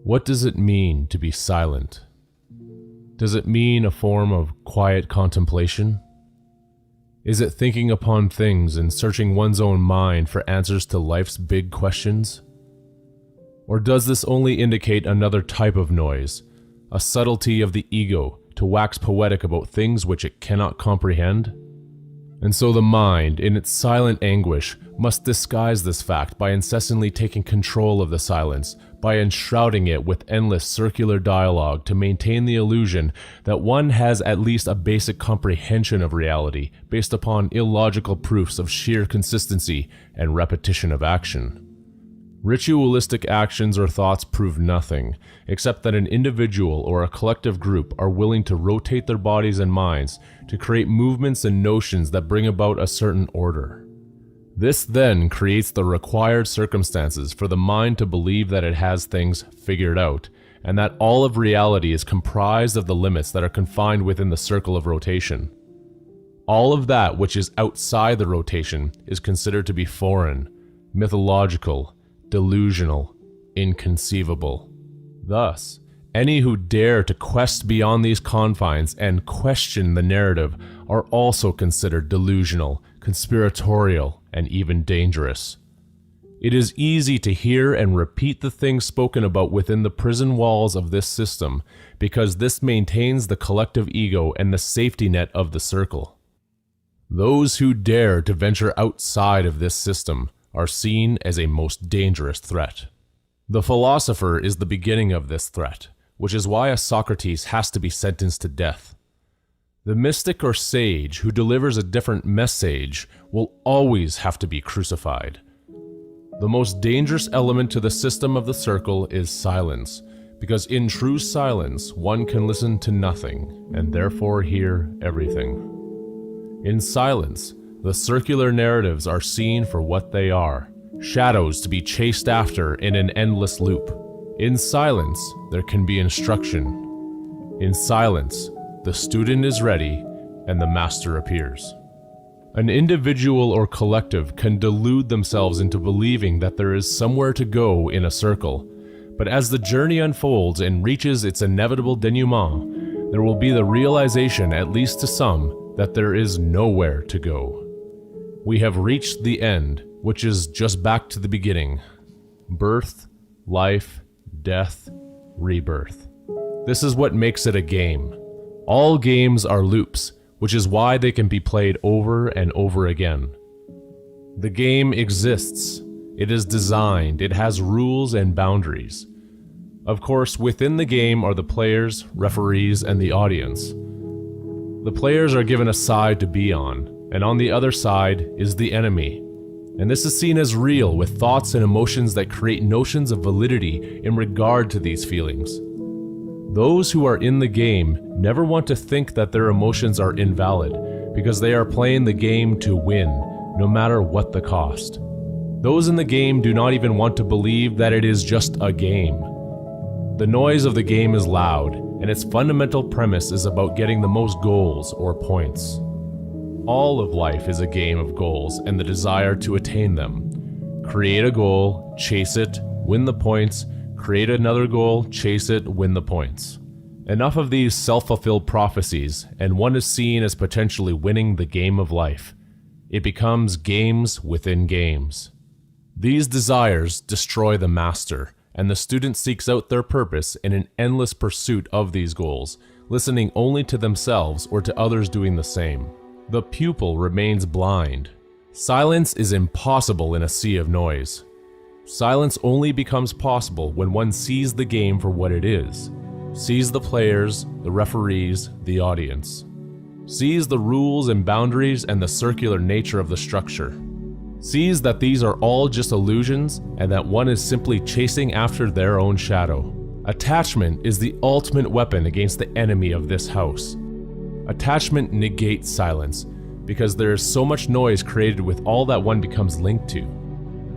What does it mean to be silent? Does it mean a form of quiet contemplation? Is it thinking upon things and searching one's own mind for answers to life's big questions? Or does this only indicate another type of noise, a subtlety of the ego to wax poetic about things which it cannot comprehend? And so the mind, in its silent anguish, must disguise this fact by incessantly taking control of the silence, by enshrouding it with endless circular dialogue to maintain the illusion that one has at least a basic comprehension of reality based upon illogical proofs of sheer consistency and repetition of action. Ritualistic actions or thoughts prove nothing, except that an individual or a collective group are willing to rotate their bodies and minds to create movements and notions that bring about a certain order. This then creates the required circumstances for the mind to believe that it has things figured out, and that all of reality is comprised of the limits that are confined within the circle of rotation. All of that which is outside the rotation is considered to be foreign, mythological, delusional, inconceivable. Thus, any who dare to quest beyond these confines and question the narrative are also considered delusional, conspiratorial, and even dangerous. It is easy to hear and repeat the things spoken about within the prison walls of this system because this maintains the collective ego and the safety net of the circle. Those who dare to venture outside of this system are seen as a most dangerous threat. The philosopher is the beginning of this threat, which is why a Socrates has to be sentenced to death. The mystic or sage who delivers a different message will always have to be crucified. The most dangerous element to the system of the circle is silence, because in true silence one can listen to nothing and therefore hear everything. In silence, the circular narratives are seen for what they are, shadows to be chased after in an endless loop. In silence, there can be instruction. In silence, the student is ready and the master appears. An individual or collective can delude themselves into believing that there is somewhere to go in a circle, but as the journey unfolds and reaches its inevitable denouement, there will be the realization, at least to some, that there is nowhere to go. We have reached the end, which is just back to the beginning. Birth, life, death, rebirth. This is what makes it a game. All games are loops, which is why they can be played over and over again. The game exists. It is designed. It has rules and boundaries. Of course, within the game are the players, referees, and the audience. The players are given a side to be on, and on the other side is the enemy. And this is seen as real, with thoughts and emotions that create notions of validity in regard to these feelings. Those who are in the game never want to think that their emotions are invalid, because they are playing the game to win, no matter what the cost. Those in the game do not even want to believe that it is just a game. The noise of the game is loud, and its fundamental premise is about getting the most goals or points. All of life is a game of goals and the desire to attain them. Create a goal, chase it, win the points, create another goal, chase it, win the points. Enough of these self-fulfilled prophecies, and one is seen as potentially winning the game of life. It becomes games within games. These desires destroy the master, and the student seeks out their purpose in an endless pursuit of these goals, listening only to themselves or to others doing the same. The pupil remains blind. Silence is impossible in a sea of noise. Silence only becomes possible when one sees the game for what it is, sees the players, the referees, the audience, sees the rules and boundaries and the circular nature of the structure, sees that these are all just illusions and that one is simply chasing after their own shadow. Attachment is the ultimate weapon against the enemy of this house. Attachment negates silence, because there is so much noise created with all that one becomes linked to.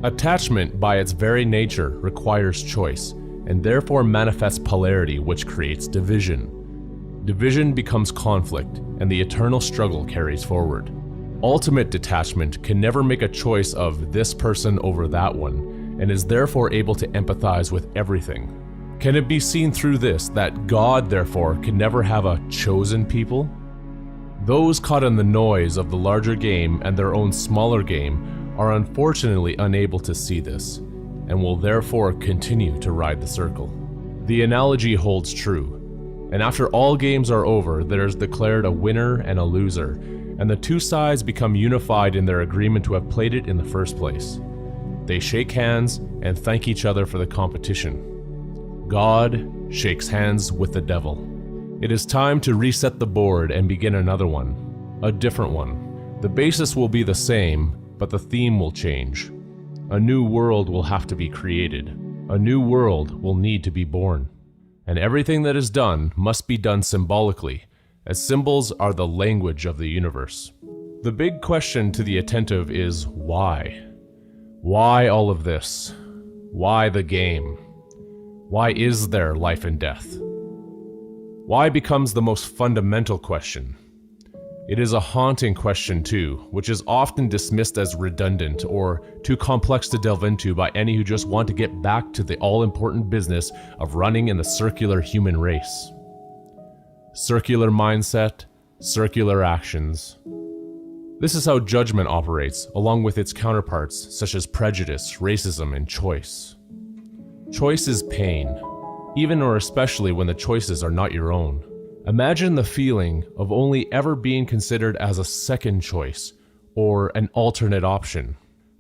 Attachment, by its very nature, requires choice, and therefore manifests polarity, which creates division. Division becomes conflict, and the eternal struggle carries forward. Ultimate detachment can never make a choice of this person over that one, and is therefore able to empathize with everything. Can it be seen through this that God, therefore, can never have a chosen people? Those caught in the noise of the larger game and their own smaller game are unfortunately unable to see this, and will therefore continue to ride the circle. The analogy holds true, and after all games are over, there is declared a winner and a loser, and the two sides become unified in their agreement to have played it in the first place. They shake hands and thank each other for the competition. God shakes hands with the devil. It is time to reset the board and begin another one, a different one. The basis will be the same, but the theme will change. A new world will have to be created. A new world will need to be born. And everything that is done must be done symbolically, as symbols are the language of the universe. The big question to the attentive is why? Why all of this? Why the game? Why is there life and death? Why becomes the most fundamental question. It is a haunting question too, which is often dismissed as redundant or too complex to delve into by any who just want to get back to the all-important business of running in the circular human race. Circular mindset, circular actions. This is how judgment operates, along with its counterparts such as prejudice, racism, and choice. Choice is pain, even or especially when the choices are not your own. Imagine the feeling of only ever being considered as a second choice or an alternate option.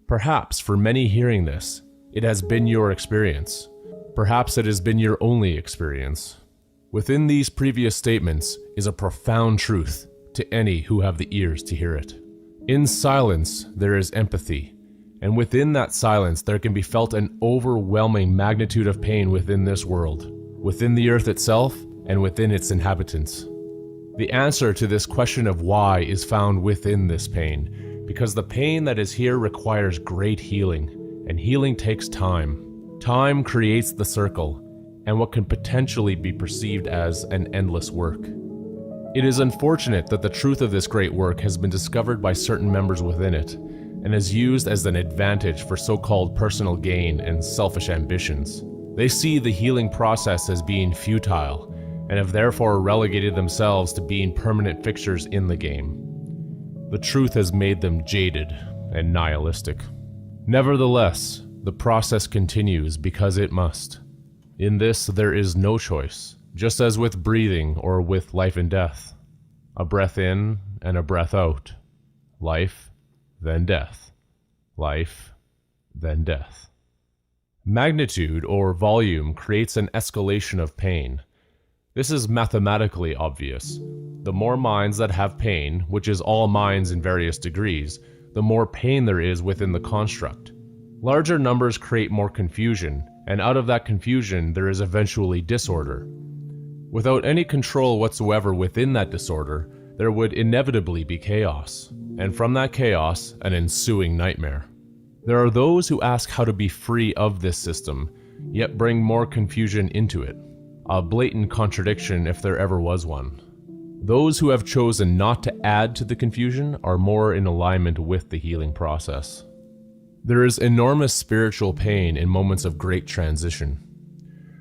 Perhaps for many hearing this, it has been your experience. Perhaps it has been your only experience. Within these previous statements is a profound truth to any who have the ears to hear it. In silence, there is empathy. And within that silence, there can be felt an overwhelming magnitude of pain within this world, within the earth itself, and within its inhabitants. The answer to this question of why is found within this pain, because the pain that is here requires great healing, and healing takes time. Time creates the circle, and what can potentially be perceived as an endless work. It is unfortunate that the truth of this great work has been discovered by certain members within it, and is used as an advantage for so-called personal gain and selfish ambitions. They see the healing process as being futile, and have therefore relegated themselves to being permanent fixtures in the game. The truth has made them jaded and nihilistic. Nevertheless, the process continues because it must. In this, there is no choice, just as with breathing or with life and death. A breath in and a breath out. Life, then death. Life, then death. Magnitude or volume creates an escalation of pain. This is mathematically obvious. The more minds that have pain, which is all minds in various degrees, the more pain there is within the construct. Larger numbers create more confusion, and out of that confusion there is eventually disorder. Without any control whatsoever within that disorder, there would inevitably be chaos, and from that chaos, an ensuing nightmare. There are those who ask how to be free of this system, yet bring more confusion into it. A blatant contradiction if there ever was one. Those who have chosen not to add to the confusion are more in alignment with the healing process. There is enormous spiritual pain in moments of great transition.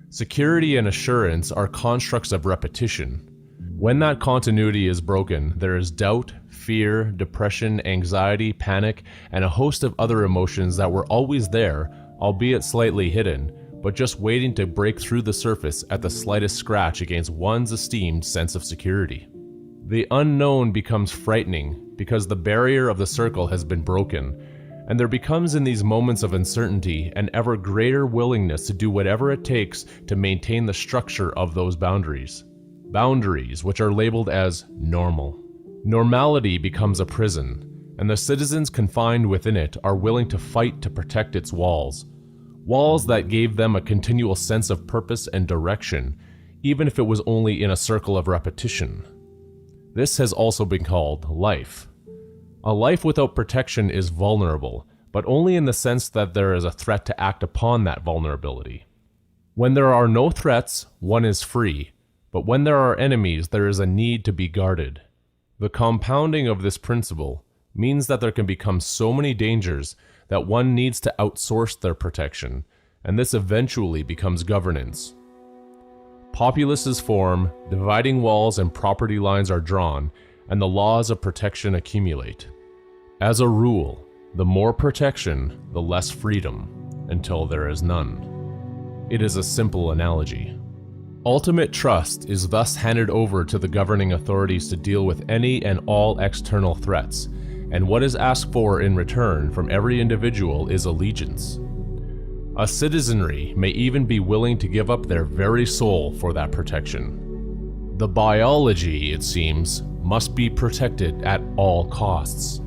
Security and assurance are constructs of repetition. When that continuity is broken, there is doubt, fear, depression, anxiety, panic, and a host of other emotions that were always there, albeit slightly hidden, but just waiting to break through the surface at the slightest scratch against one's esteemed sense of security. The unknown becomes frightening because the barrier of the circle has been broken, and there becomes in these moments of uncertainty an ever greater willingness to do whatever it takes to maintain the structure of those boundaries. Boundaries which are labeled as normal. Normality becomes a prison, and the citizens confined within it are willing to fight to protect its walls. Walls that gave them a continual sense of purpose and direction, even if it was only in a circle of repetition. This has also been called life. A life without protection is vulnerable, but only in the sense that there is a threat to act upon that vulnerability. When there are no threats, one is free, but when there are enemies, there is a need to be guarded. The compounding of this principle means that there can become so many dangers that one needs to outsource their protection, and this eventually becomes governance. Populaces form, dividing walls and property lines are drawn, and the laws of protection accumulate. As a rule, the more protection, the less freedom, until there is none. It is a simple analogy. Ultimate trust is thus handed over to the governing authorities to deal with any and all external threats, and what is asked for in return from every individual is allegiance. A citizenry may even be willing to give up their very soul for that protection. The biology, it seems, must be protected at all costs.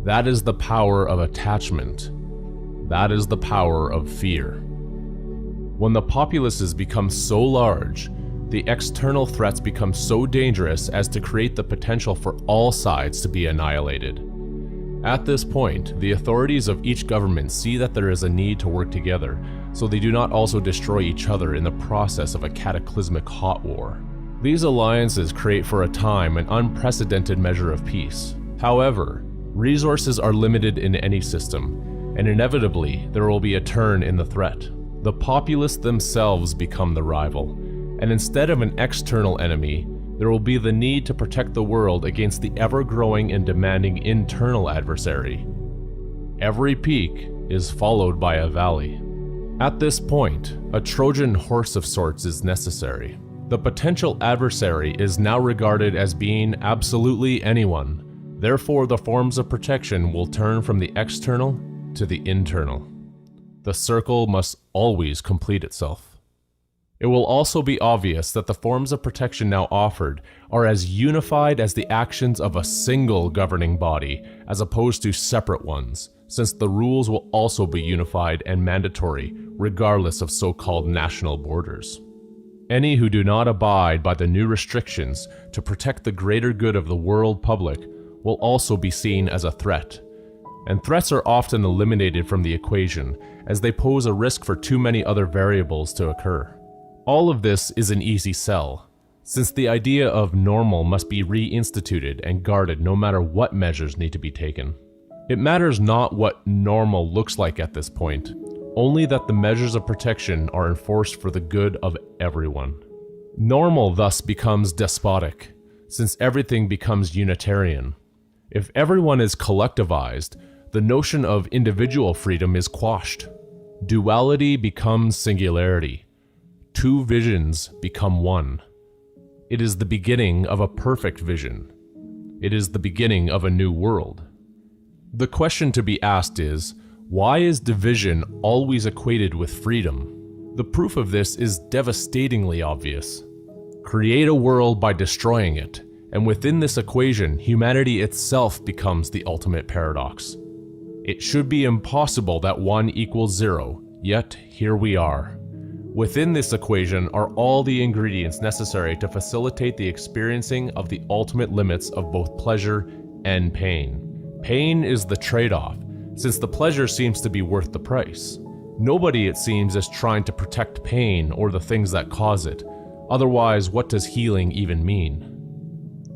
That is the power of attachment. That is the power of fear. When the populaces become so large, the external threats become so dangerous as to create the potential for all sides to be annihilated. At this point, the authorities of each government see that there is a need to work together, so they do not also destroy each other in the process of a cataclysmic hot war. These alliances create for a time an unprecedented measure of peace. However, resources are limited in any system, and inevitably there will be a turn in the threat. The populace themselves become the rival, and instead of an external enemy, there will be the need to protect the world against the ever-growing and demanding internal adversary. Every peak is followed by a valley. At this point, a Trojan horse of sorts is necessary. The potential adversary is now regarded as being absolutely anyone. Therefore, the forms of protection will turn from the external to the internal. The circle must always complete itself. It will also be obvious that the forms of protection now offered are as unified as the actions of a single governing body, as opposed to separate ones, since the rules will also be unified and mandatory, regardless of so-called national borders. Any who do not abide by the new restrictions to protect the greater good of the world public will also be seen as a threat. And threats are often eliminated from the equation, as they pose a risk for too many other variables to occur. All of this is an easy sell, since the idea of normal must be reinstituted and guarded no matter what measures need to be taken. It matters not what normal looks like at this point, only that the measures of protection are enforced for the good of everyone. Normal thus becomes despotic, since everything becomes unitarian. If everyone is collectivized, the notion of individual freedom is quashed. Duality becomes singularity. Two visions become one. It is the beginning of a perfect vision. It is the beginning of a new world. The question to be asked is, why is division always equated with freedom? The proof of this is devastatingly obvious. Create a world by destroying it, and within this equation, humanity itself becomes the ultimate paradox. It should be impossible that 1 equals 0, yet here we are. Within this equation are all the ingredients necessary to facilitate the experiencing of the ultimate limits of both pleasure and pain. Pain is the trade-off, since the pleasure seems to be worth the price. Nobody, it seems, is trying to protect pain or the things that cause it. Otherwise, what does healing even mean?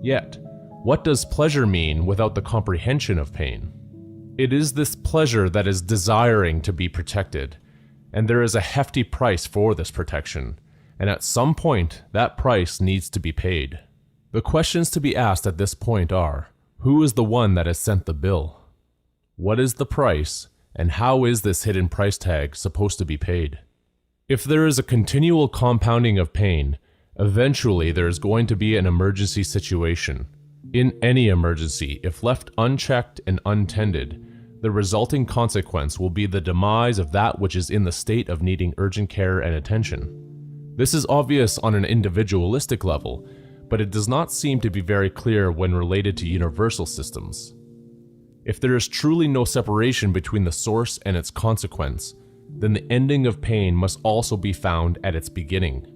Yet, what does pleasure mean without the comprehension of pain? It is this pleasure that is desiring to be protected, and there is a hefty price for this protection, and at some point, that price needs to be paid. The questions to be asked at this point are, who is the one that has sent the bill? What is the price, and how is this hidden price tag supposed to be paid? If there is a continual compounding of pain, eventually there is going to be an emergency situation. In any emergency, if left unchecked and untended, the resulting consequence will be the demise of that which is in the state of needing urgent care and attention. This is obvious on an individualistic level, but it does not seem to be very clear when related to universal systems. If there is truly no separation between the source and its consequence, then the ending of pain must also be found at its beginning.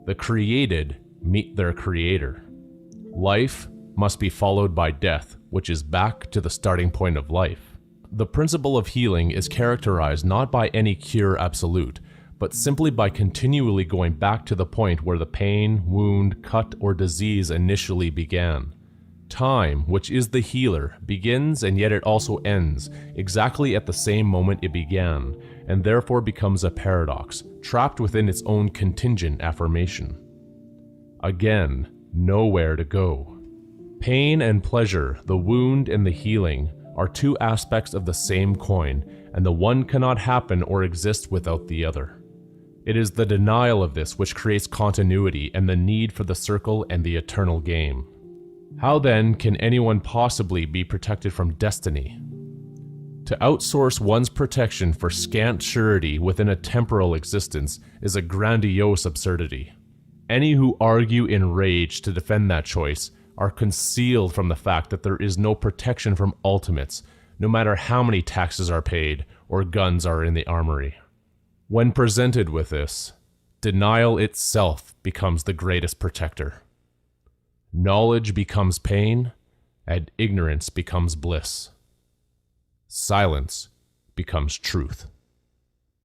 The created meet their creator. Life must be followed by death, which is back to the starting point of life. The principle of healing is characterized not by any cure absolute, but simply by continually going back to the point where the pain, wound, cut, or disease initially began. Time, which is the healer, begins and yet it also ends exactly at the same moment it began, and therefore becomes a paradox, trapped within its own contingent affirmation. Again, nowhere to go. Pain and pleasure, the wound and the healing, are two aspects of the same coin, and the one cannot happen or exist without the other. It is the denial of this which creates continuity and the need for the circle and the eternal game. How then can anyone possibly be protected from destiny? To outsource one's protection for scant surety within a temporal existence is a grandiose absurdity. Any who argue in rage to defend that choice are concealed from the fact that there is no protection from ultimates, no matter how many taxes are paid or guns are in the armory. When presented with this, denial itself becomes the greatest protector. Knowledge becomes pain, and ignorance becomes bliss. Silence becomes truth.